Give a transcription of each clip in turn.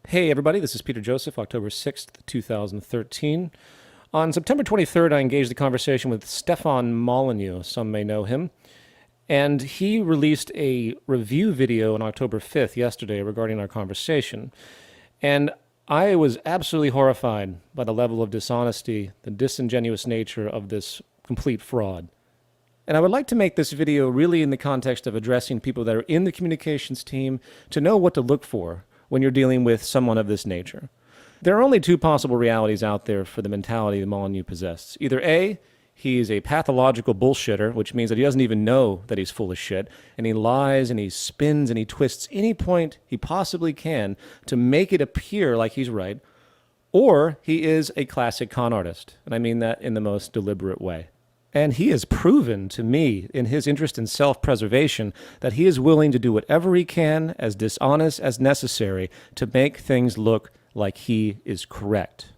Hey everybody, this is Peter Joseph, October 6th, 2013. On September 23rd, I engaged the conversation with Stefan Molyneux, some may know him, and he released a review video on October 5th, yesterday, regarding our conversation. And I was absolutely horrified by the level of dishonesty, the disingenuous nature of this complete fraud. And I would like to make this video really in the context of addressing people that are in the communications team to know what to look for when you're dealing with someone of this nature. There are only two possible realities out there for the mentality that Molyneux possesses. Either A, he's a pathological bullshitter, which means that he doesn't even know that he's full of shit, and he lies and he spins and he twists any point he possibly can to make it appear like he's right, or he is a classic con artist, and I mean that in the most deliberate way. And he has proven to me, in his interest in self-preservation, that he is willing to do whatever he can, as dishonest as necessary, to make things look like he is correct.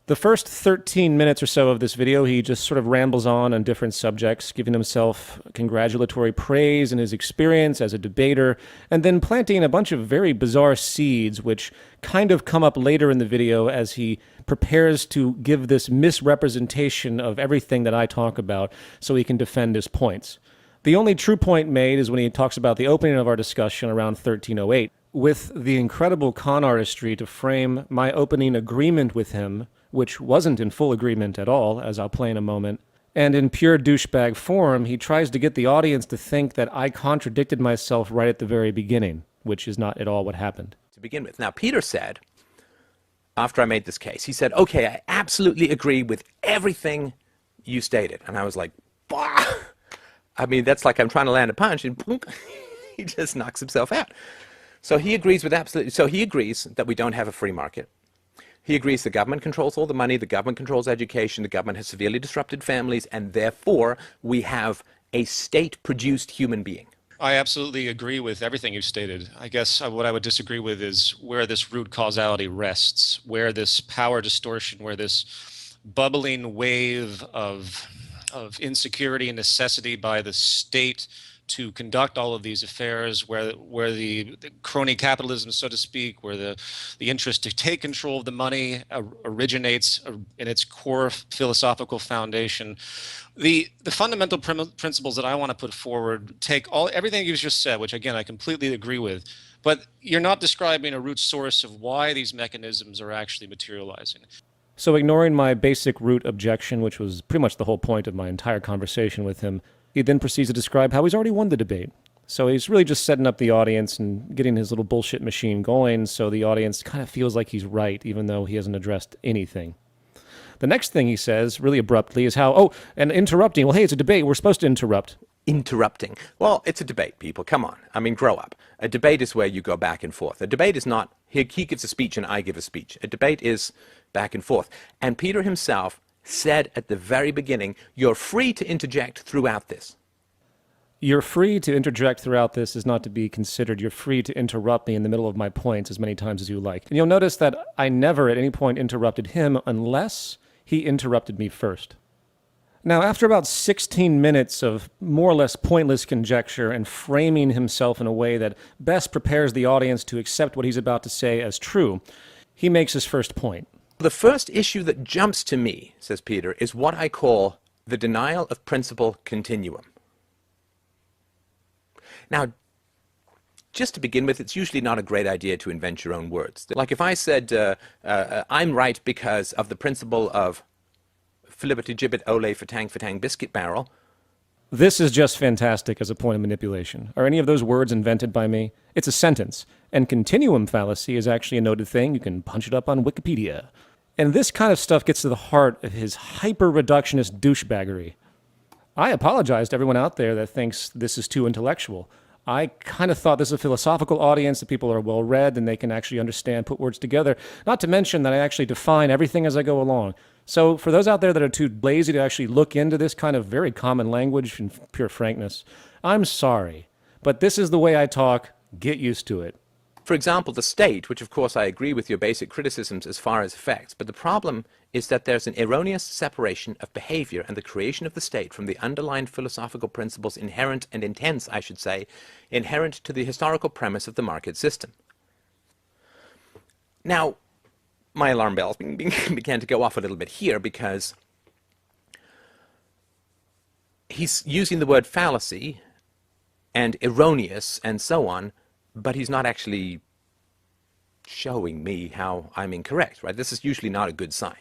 The first 13 minutes or so of this video, he just sort of rambles on different subjects, giving himself congratulatory praise in his experience as a debater, and then planting a bunch of very bizarre seeds, which kind of come up later in the video as he prepares to give this misrepresentation of everything that I talk about so he can defend his points. The only true point made is when he talks about the opening of our discussion around 1308, with the incredible con artistry to frame my opening agreement with him, which wasn't in full agreement at all, as I'll play in a moment. And in pure douchebag form, he tries to get the audience to think that I contradicted myself right at the very beginning, which is not at all what happened. To begin with. Now, Peter said, after I made this case, he said, okay, I absolutely agree with everything you stated. And I was like, bah! I mean, that's like I'm trying to land a punch and boom, he just knocks himself out. So he agrees that we don't have a free market. He agrees the government controls all the money, the government controls education, the government has severely disrupted families, and therefore we have a state-produced human being. I absolutely agree with everything you stated. I guess what I would disagree with is where this root causality rests, where this power distortion, where this bubbling wave of insecurity and necessity by the state to conduct all of these affairs, where the crony capitalism, so to speak, where the interest to take control of the money originates in its core philosophical foundation. The fundamental principles that I want to put forward take everything you just said, which again I completely agree with, but you're not describing a root source of why these mechanisms are actually materializing. So ignoring my basic root objection, which was pretty much the whole point of my entire conversation with him, he then proceeds to describe how he's already won the debate. So he's really just setting up the audience and getting his little bullshit machine going so the audience kind of feels like he's right, even though he hasn't addressed anything. The next thing he says, really abruptly, is how, and interrupting. Well, hey, it's a debate. We're supposed to interrupt. Interrupting. Well, it's a debate, people. Come on. I mean, grow up. A debate is where you go back and forth. A debate is not, he gives a speech and I give a speech. A debate is back and forth. And Peter himself said at the very beginning, you're free to interject throughout this. You're free to interject throughout this is not to be considered. You're free to interrupt me in the middle of my points as many times as you like. And you'll notice that I never at any point interrupted him unless he interrupted me first. Now, after about 16 minutes of more or less pointless conjecture and framing himself in a way that best prepares the audience to accept what he's about to say as true, he makes his first point. The first issue that jumps to me, says Peter, is what I call the denial of principle continuum. Now, just to begin with, it's usually not a great idea to invent your own words. Like if I said, I'm right because of the principle of flippity gibbet ole fatang biscuit barrel. This is just fantastic as a point of manipulation. Are any of those words invented by me? It's a sentence. And continuum fallacy is actually a noted thing. You can punch it up on Wikipedia. And this kind of stuff gets to the heart of his hyper-reductionist douchebaggery. I apologize to everyone out there that thinks this is too intellectual. I kind of thought this is a philosophical audience, that people are well-read and they can actually understand, put words together. Not to mention that I actually define everything as I go along. So for those out there that are too lazy to actually look into this kind of very common language and pure frankness, I'm sorry. But this is the way I talk. Get used to it. For example, the state, which of course I agree with your basic criticisms as far as effects, but the problem is that there's an erroneous separation of behavior and the creation of the state from the underlying philosophical principles inherent and intense, I should say, inherent to the historical premise of the market system. Now, my alarm bells began to go off a little bit here because he's using the word fallacy and erroneous and so on, but he's not actually showing me how I'm incorrect, right? This is usually not a good sign.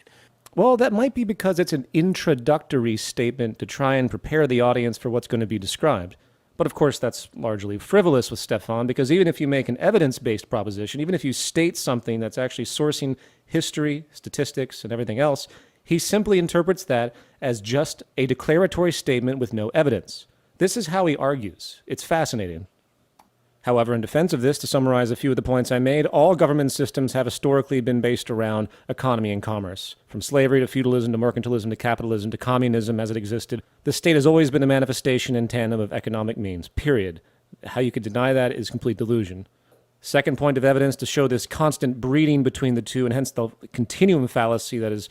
Well, that might be because it's an introductory statement to try and prepare the audience for what's going to be described. But of course, that's largely frivolous with Stefan, because even if you make an evidence-based proposition, even if you state something that's actually sourcing history, statistics, and everything else, he simply interprets that as just a declaratory statement with no evidence. This is how he argues. It's fascinating. However, in defense of this, to summarize a few of the points I made, all government systems have historically been based around economy and commerce. From slavery to feudalism to mercantilism to capitalism to communism as it existed, the state has always been a manifestation in tandem of economic means, period. How you could deny that is complete delusion. Second point of evidence to show this constant breeding between the two, and hence the continuum fallacy that is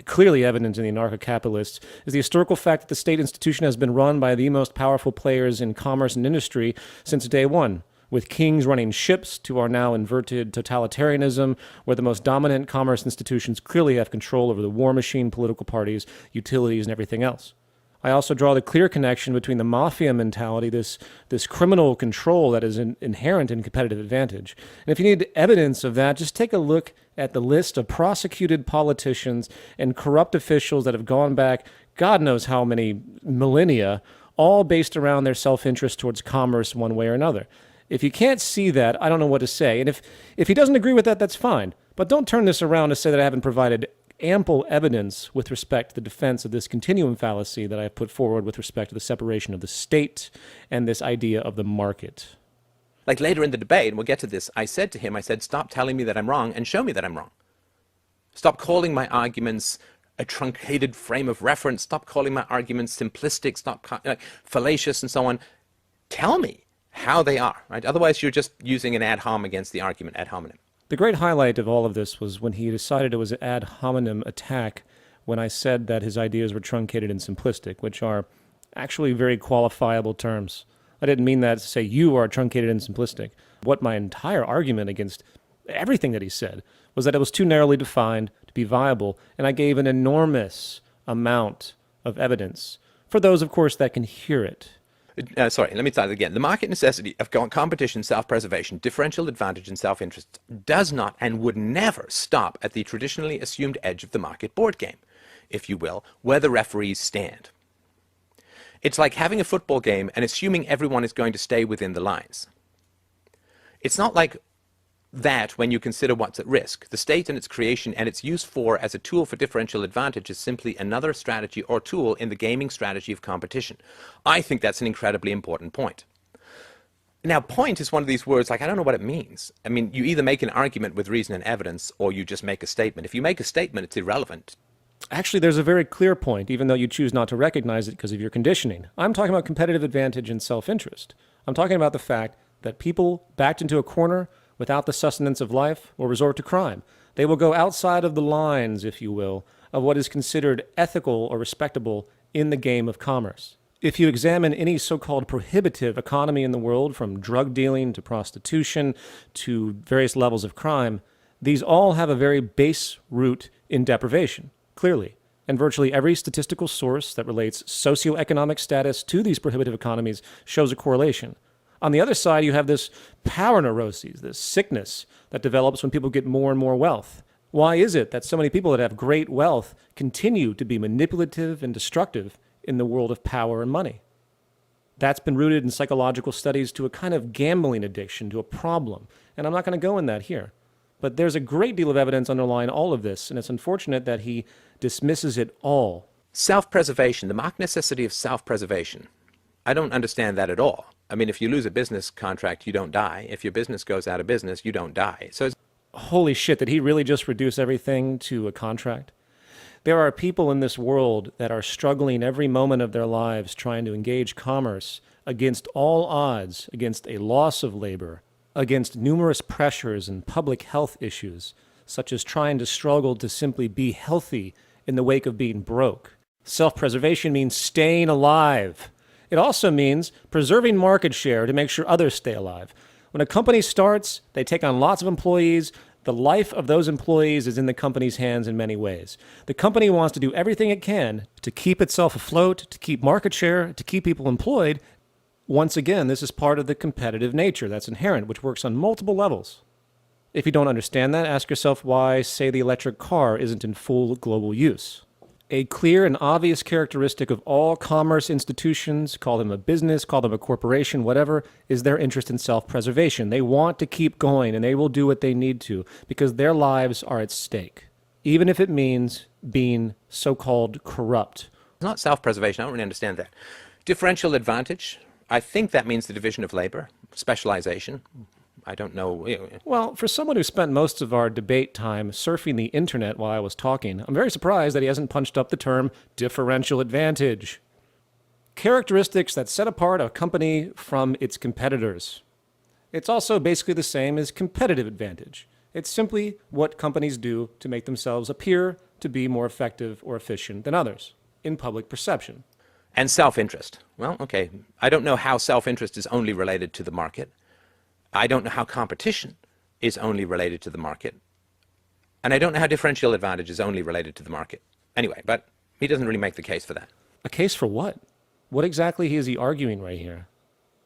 clearly evident in the anarcho-capitalists, is the historical fact that the state institution has been run by the most powerful players in commerce and industry since day one, with kings running ships to our now inverted totalitarianism, where the most dominant commerce institutions clearly have control over the war machine, political parties, utilities, and everything else. I also draw the clear connection between the mafia mentality, this criminal control that is inherent in competitive advantage. And if you need evidence of that, just take a look at the list of prosecuted politicians and corrupt officials that have gone back God knows how many millennia, all based around their self-interest towards commerce one way or another. If you can't see that, I don't know what to say. And if he doesn't agree with that, that's fine. But don't turn this around to say that I haven't provided ample evidence with respect to the defense of this continuum fallacy that I have put forward with respect to the separation of the state and this idea of the market. Like later in the debate, and we'll get to this, I said to him, stop telling me that I'm wrong and show me that I'm wrong. Stop calling my arguments a truncated frame of reference. Stop calling my arguments simplistic, fallacious and so on. Tell me how they are, right? Otherwise, you're just using an ad hom against the argument ad hominem. The great highlight of all of this was when he decided it was an ad hominem attack when I said that his ideas were truncated and simplistic, which are actually very qualifiable terms. I didn't mean that to say you are truncated and simplistic. What my entire argument against everything that he said was that it was too narrowly defined to be viable, and I gave an enormous amount of evidence for those, of course, that can hear it. Let me start again. The market necessity of competition, self-preservation, differential advantage, and self-interest does not and would never stop at the traditionally assumed edge of the market board game, if you will, where the referees stand. It's like having a football game and assuming everyone is going to stay within the lines. It's not like that when you consider what's at risk. The state and its creation and its use as a tool for differential advantage is simply another strategy or tool in the gaming strategy of competition. I think that's an incredibly important point. Now, point is one of these words, I don't know what it means. I mean, you either make an argument with reason and evidence or you just make a statement. If you make a statement, it's irrelevant. Actually, there's a very clear point, even though you choose not to recognize it because of your conditioning. I'm talking about competitive advantage and self-interest. I'm talking about the fact that people backed into a corner without the sustenance of life will resort to crime. They will go outside of the lines, if you will, of what is considered ethical or respectable in the game of commerce. If you examine any so-called prohibitive economy in the world, from drug dealing to prostitution to various levels of crime, these all have a very base root in deprivation, clearly. And virtually every statistical source that relates socioeconomic status to these prohibitive economies shows a correlation. On the other side, you have this power neuroses, this sickness that develops when people get more and more wealth. Why is it that so many people that have great wealth continue to be manipulative and destructive in the world of power and money? That's been rooted in psychological studies to a kind of gambling addiction, to a problem. And I'm not going to go in that here. But there's a great deal of evidence underlying all of this, and it's unfortunate that he dismisses it all. Self-preservation, the marked necessity of self-preservation. I don't understand that at all. I mean, if you lose a business contract, you don't die. If your business goes out of business, you don't die. So holy shit, did he really just reduce everything to a contract? There are people in this world that are struggling every moment of their lives trying to engage commerce against all odds, against a loss of labor, against numerous pressures and public health issues, such as trying to struggle to simply be healthy in the wake of being broke. Self-preservation means staying alive. It also means preserving market share to make sure others stay alive. When a company starts, they take on lots of employees, The life of those employees is in the company's hands in many ways. The company wants to do everything it can to keep itself afloat, to keep market share, to keep people employed. Once again, this is part of the competitive nature that's inherent, which works on multiple levels. If you don't understand that, ask yourself why, say, the electric car isn't in full global use. A clear and obvious characteristic of all commerce institutions, call them a business, call them a corporation, whatever, is their interest in self-preservation. They want to keep going, and they will do what they need to because their lives are at stake, even if it means being so-called corrupt. It's not self-preservation. I don't really understand that. Differential advantage. I think that means the division of labor, specialization. I don't know. Well, for someone who spent most of our debate time surfing the internet while I was talking, I'm very surprised that he hasn't punched up the term differential advantage. Characteristics that set apart a company from its competitors. It's also basically the same as competitive advantage. It's simply what companies do to make themselves appear to be more effective or efficient than others in public perception. And self-interest. Well, okay. I don't know how self-interest is only related to the market. I don't know how competition is only related to the market. And I don't know how differential advantage is only related to the market. Anyway, but he doesn't really make the case for that. A case for what? What exactly is he arguing right here?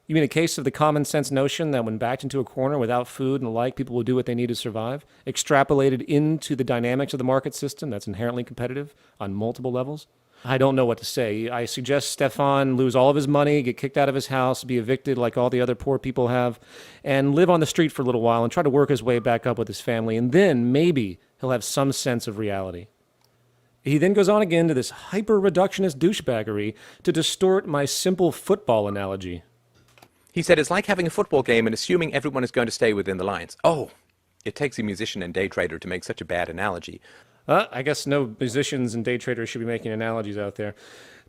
You mean a case of the common sense notion that when backed into a corner without food and the like, people will do what they need to survive, extrapolated into the dynamics of the market system that's inherently competitive on multiple levels? I don't know what to say. I suggest Stefan lose all of his money, get kicked out of his house, be evicted like all the other poor people have, and live on the street for a little while and try to work his way back up with his family, and then maybe he'll have some sense of reality. He then goes on again to this hyper-reductionist douchebaggery to distort my simple football analogy. He said it's like having a football game and assuming everyone is going to stay within the lines. Oh, it takes a musician and day trader to make such a bad analogy. I guess no musicians and day traders should be making analogies out there.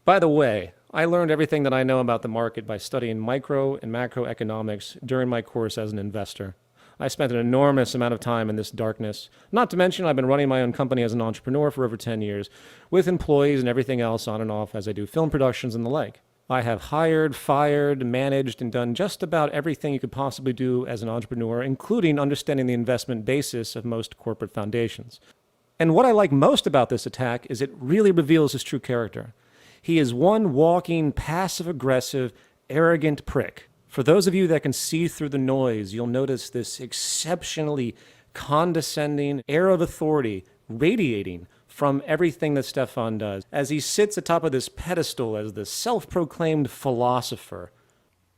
By the way, I learned everything that I know about the market by studying micro and macroeconomics during my course as an investor. I spent an enormous amount of time in this darkness. Not to mention, I've been running my own company as an entrepreneur for over 10 years, with employees and everything else on and off as I do film productions and the like. I have hired, fired, managed, and done just about everything you could possibly do as an entrepreneur, including understanding the investment basis of most corporate foundations. And what I like most about this attack is it really reveals his true character. He is one walking, passive-aggressive, arrogant prick. For those of you that can see through the noise, you'll notice this exceptionally condescending air of authority radiating from everything that Stefan does, as he sits atop of this pedestal as the self-proclaimed philosopher.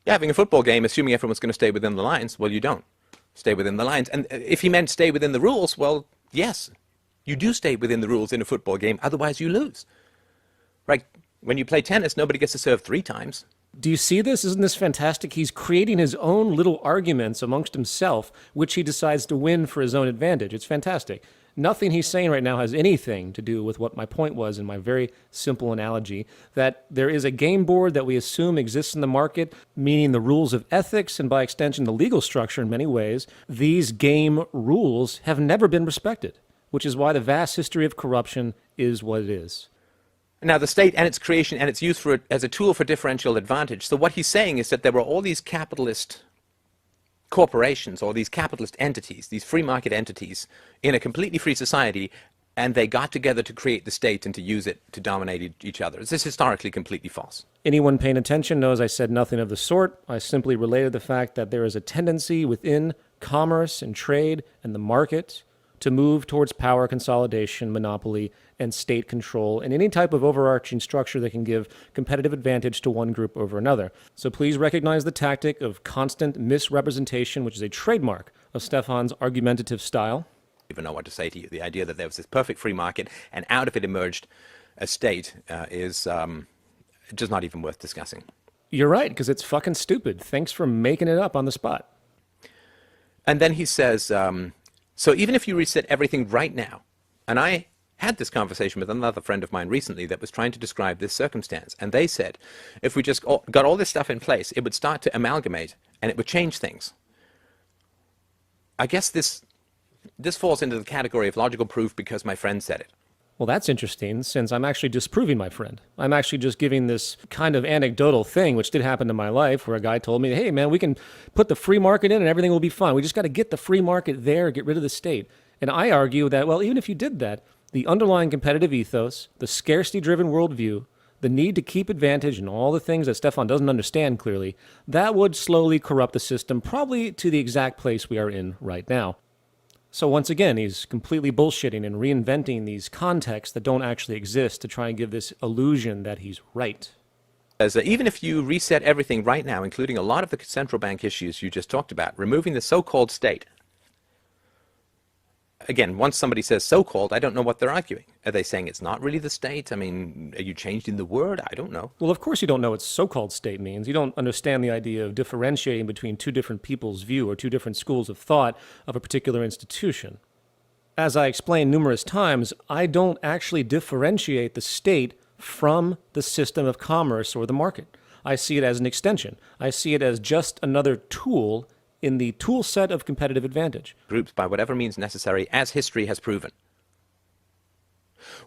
Yeah, having a football game, assuming everyone's going to stay within the lines, well, you don't stay within the lines. And if he meant stay within the rules, well, yes. You do stay within the rules in a football game, otherwise you lose. Right? When you play tennis, nobody gets to serve 3 times. Do you see this? Isn't this fantastic? He's creating his own little arguments amongst himself, which he decides to win for his own advantage. It's fantastic. Nothing he's saying right now has anything to do with what my point was in my very simple analogy, that there is a game board that we assume exists in the market, meaning the rules of ethics and by extension the legal structure in many ways. These game rules have never been respected, which is why the vast history of corruption is what it is. Now, the state and its creation and its use as a tool for differential advantage. So what he's saying is that there were all these capitalist corporations or these capitalist entities, these free market entities in a completely free society, and they got together to create the state and to use it to dominate each other. This is historically completely false. Anyone paying attention knows I said nothing of the sort. I simply related the fact that there is a tendency within commerce and trade and the market to move towards power consolidation, monopoly, and state control, and any type of overarching structure that can give competitive advantage to one group over another. So please recognize the tactic of constant misrepresentation, which is a trademark of Stefan's argumentative style. I don't even know what to say to you. The idea that there was this perfect free market and out of it emerged a state is just not even worth discussing. You're right, because it's fucking stupid. Thanks for making it up on the spot. And then he says, so even if you reset everything right now, and I had this conversation with another friend of mine recently that was trying to describe this circumstance, and they said, if we just got all this stuff in place, it would start to amalgamate, and it would change things. I guess this falls into the category of logical proof because my friend said it. Well, that's interesting, since I'm actually disproving my friend. I'm actually just giving this kind of anecdotal thing, which did happen in my life, where a guy told me, hey, man, we can put the free market in and everything will be fine. We just got to get the free market there, get rid of the state. And I argue that, well, even if you did that, the underlying competitive ethos, the scarcity-driven worldview, the need to keep advantage, and all the things that Stefan doesn't understand clearly, that would slowly corrupt the system, probably to the exact place we are in right now. So once again, he's completely bullshitting and reinventing these contexts that don't actually exist to try and give this illusion that he's right. As even if you reset everything right now, including a lot of the central bank issues you just talked about, removing the so-called state. Again, once somebody says so-called, I don't know what they're arguing. Are they saying it's not really the state? I mean, are you changing the word? I don't know. Well, of course you don't know what so-called state means. You don't understand the idea of differentiating between two different people's view or two different schools of thought of a particular institution. As I explained numerous times, I don't actually differentiate the state from the system of commerce or the market. I see it as an extension. I see it as just another tool in the tool set of competitive advantage. Groups by whatever means necessary, as history has proven.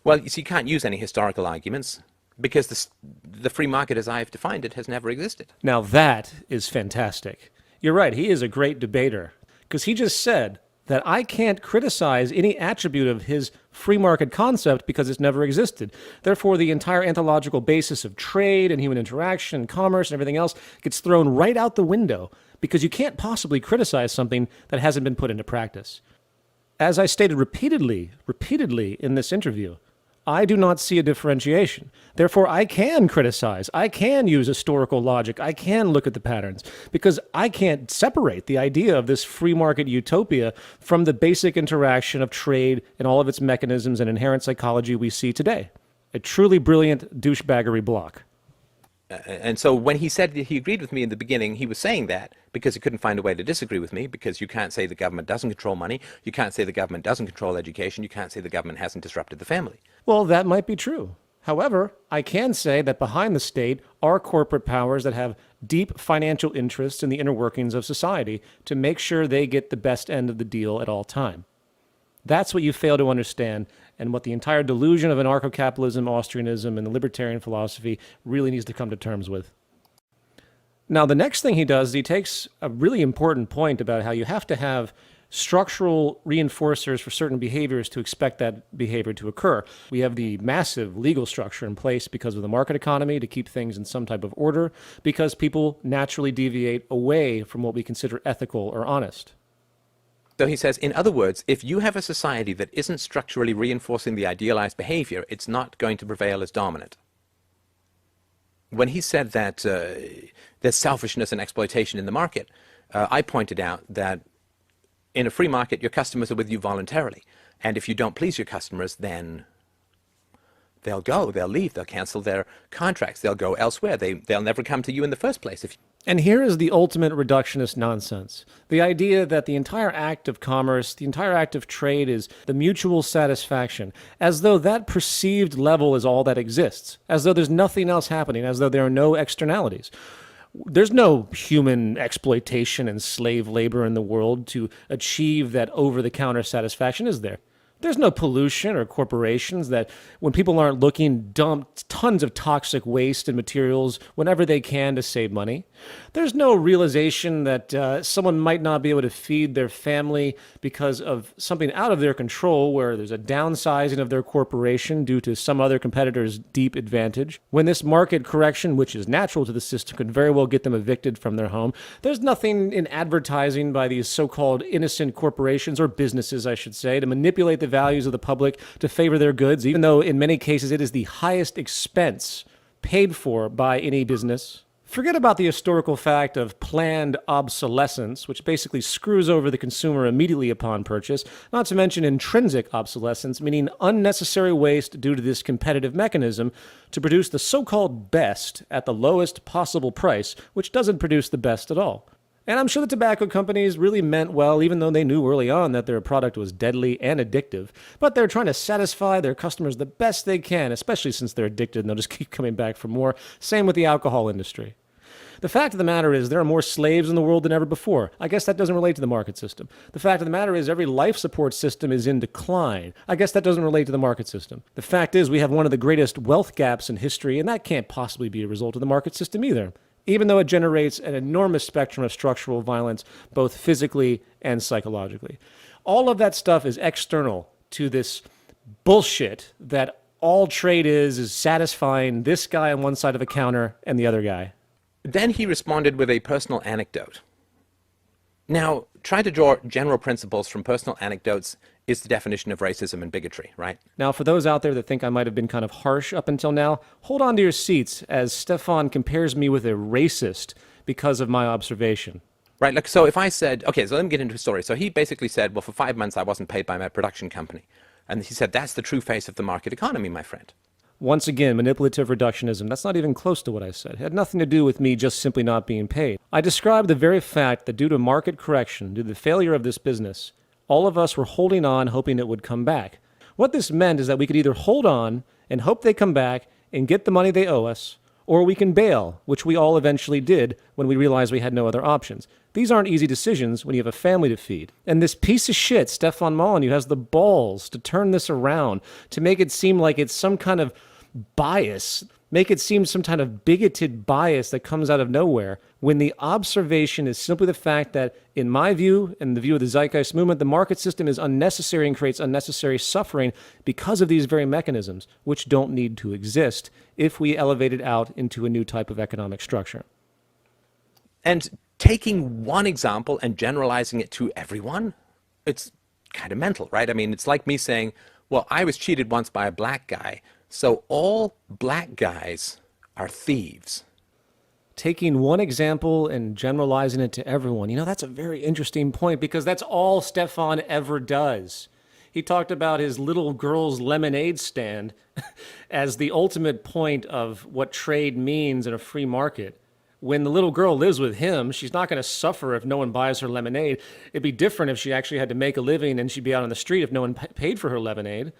Well, you see, you can't use any historical arguments because the free market as I've defined it has never existed. Now that is fantastic. You're right, he is a great debater, because he just said that I can't criticize any attribute of his free market concept because it's never existed. Therefore, the entire ontological basis of trade and human interaction and commerce and everything else gets thrown right out the window, because you can't possibly criticize something that hasn't been put into practice. As I stated repeatedly in this interview, I do not see a differentiation. Therefore, I can criticize. I can use historical logic. I can look at the patterns, because I can't separate the idea of this free market utopia from the basic interaction of trade and all of its mechanisms and inherent psychology we see today. A truly brilliant douchebaggery block. And so when he said that he agreed with me in the beginning, he was saying that because he couldn't find a way to disagree with me, because you can't say the government doesn't control money, you can't say the government doesn't control education, you can't say the government hasn't disrupted the family. Well, that might be true. However, I can say that behind the state are corporate powers that have deep financial interests in the inner workings of society to make sure they get the best end of the deal at all time. That's what you fail to understand, and what the entire delusion of anarcho-capitalism, Austrianism, and the libertarian philosophy really needs to come to terms with. Now, the next thing he does is he takes a really important point about how you have to have structural reinforcers for certain behaviors to expect that behavior to occur. We have the massive legal structure in place because of the market economy to keep things in some type of order, because people naturally deviate away from what we consider ethical or honest. So he says, in other words, if you have a society that isn't structurally reinforcing the idealized behavior, it's not going to prevail as dominant. When he said that there's selfishness and exploitation in the market, I pointed out that in a free market, your customers are with you voluntarily. And if you don't please your customers, then they'll go, they'll leave, they'll cancel their contracts, they'll go elsewhere. They'll never come to you in the first place. And here is the ultimate reductionist nonsense. The idea that the entire act of commerce, the entire act of trade is the mutual satisfaction, as though that perceived level is all that exists, as though there's nothing else happening, as though there are no externalities. There's no human exploitation and slave labor in the world to achieve that over-the-counter satisfaction, is there? There's no pollution or corporations that, when people aren't looking, dump tons of toxic waste and materials whenever they can to save money. There's no realization that someone might not be able to feed their family because of something out of their control, where there's a downsizing of their corporation due to some other competitor's deep advantage. When this market correction, which is natural to the system, could very well get them evicted from their home. There's nothing in advertising by these so-called innocent corporations, or businesses, I should say, to manipulate the values of the public to favor their goods, even though in many cases it is the highest expense paid for by any business. Forget about the historical fact of planned obsolescence, which basically screws over the consumer immediately upon purchase, not to mention intrinsic obsolescence, meaning unnecessary waste due to this competitive mechanism to produce the so-called best at the lowest possible price, which doesn't produce the best at all. And I'm sure the tobacco companies really meant well, even though they knew early on that their product was deadly and addictive. But they're trying to satisfy their customers the best they can, especially since they're addicted and they'll just keep coming back for more. Same with the alcohol industry. The fact of the matter is there are more slaves in the world than ever before. I guess that doesn't relate to the market system. The fact of the matter is every life support system is in decline. I guess that doesn't relate to the market system. The fact is we have one of the greatest wealth gaps in history, and that can't possibly be a result of the market system either, even though it generates an enormous spectrum of structural violence, both physically and psychologically. All of that stuff is external to this bullshit that all trade is satisfying this guy on one side of a counter and the other guy. Then he responded with a personal anecdote. Now, try to draw general principles from personal anecdotes is the definition of racism and bigotry, right? Now, for those out there that think I might have been kind of harsh up until now, hold on to your seats as Stefan compares me with a racist because of my observation. Right, like, so if I said, okay, so let me get into a story. So he basically said, well, for 5 months I wasn't paid by my production company. And he said, that's the true face of the market economy, my friend. Once again, manipulative reductionism. That's not even close to what I said. It had nothing to do with me just simply not being paid. I described the very fact that due to market correction, due to the failure of this business, all of us were holding on, hoping it would come back. What this meant is that we could either hold on and hope they come back and get the money they owe us, or we can bail, which we all eventually did when we realized we had no other options. These aren't easy decisions when you have a family to feed. And this piece of shit, Stefan Molyneux, has the balls to turn this around, to make it seem like it's some kind of bias, make it seem some kind of bigoted bias that comes out of nowhere, when the observation is simply the fact that, in my view, and the view of the Zeitgeist movement, the market system is unnecessary and creates unnecessary suffering because of these very mechanisms, which don't need to exist if we elevate it out into a new type of economic structure. And taking one example and generalizing it to everyone, it's kind of mental, right? I mean, it's like me saying, well, I was cheated once by a black guy, so all black guys are thieves. Taking one example and generalizing it to everyone, that's a very interesting point because that's all Stefan ever does. He talked about his little girl's lemonade stand as the ultimate point of what trade means in a free market. When the little girl lives with him, she's not going to suffer if no one buys her lemonade. It'd be different if she actually had to make a living and she'd be out on the street if no one paid for her lemonade.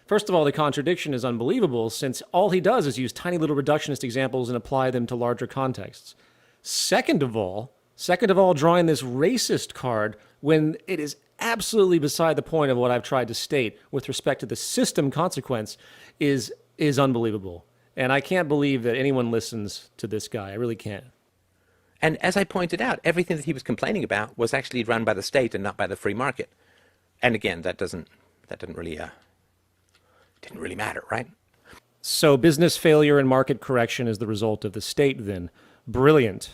First of all, the contradiction is unbelievable since all he does is use tiny little reductionist examples and apply them to larger contexts. Second of all, drawing this racist card when it is absolutely beside the point of what I've tried to state with respect to the system consequence is unbelievable. And I can't believe that anyone listens to this guy. I really can't. And as I pointed out, everything that he was complaining about was actually run by the state and not by the free market. And again, that didn't really matter, right? So business failure and market correction is the result of the state then. Brilliant.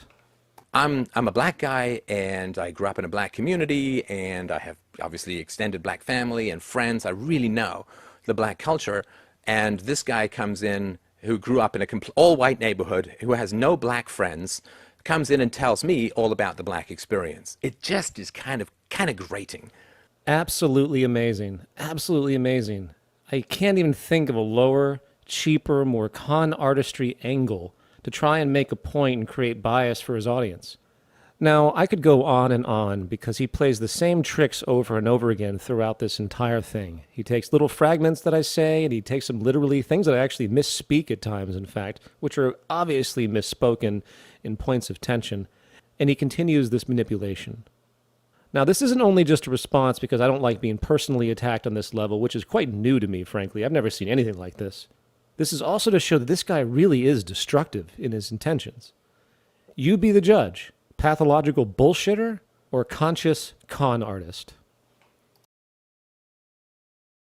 I'm a black guy, and I grew up in a black community, and I have obviously extended black family and friends. I really know the black culture. And this guy comes in who grew up in an all-white neighborhood, who has no black friends, comes in and tells me all about the black experience. It just is kind of grating. Absolutely amazing. Absolutely amazing. I can't even think of a lower, cheaper, more con-artistry angle to try and make a point and create bias for his audience. Now, I could go on because he plays the same tricks over and over again throughout this entire thing. He takes little fragments that I say, and he takes them literally, things that I actually misspeak at times, in fact, which are obviously misspoken in points of tension, and he continues this manipulation. Now, this isn't only just a response because I don't like being personally attacked on this level, which is quite new to me, frankly. I've never seen anything like this. This is also to show that this guy really is destructive in his intentions. You be the judge. Pathological bullshitter or conscious con artist?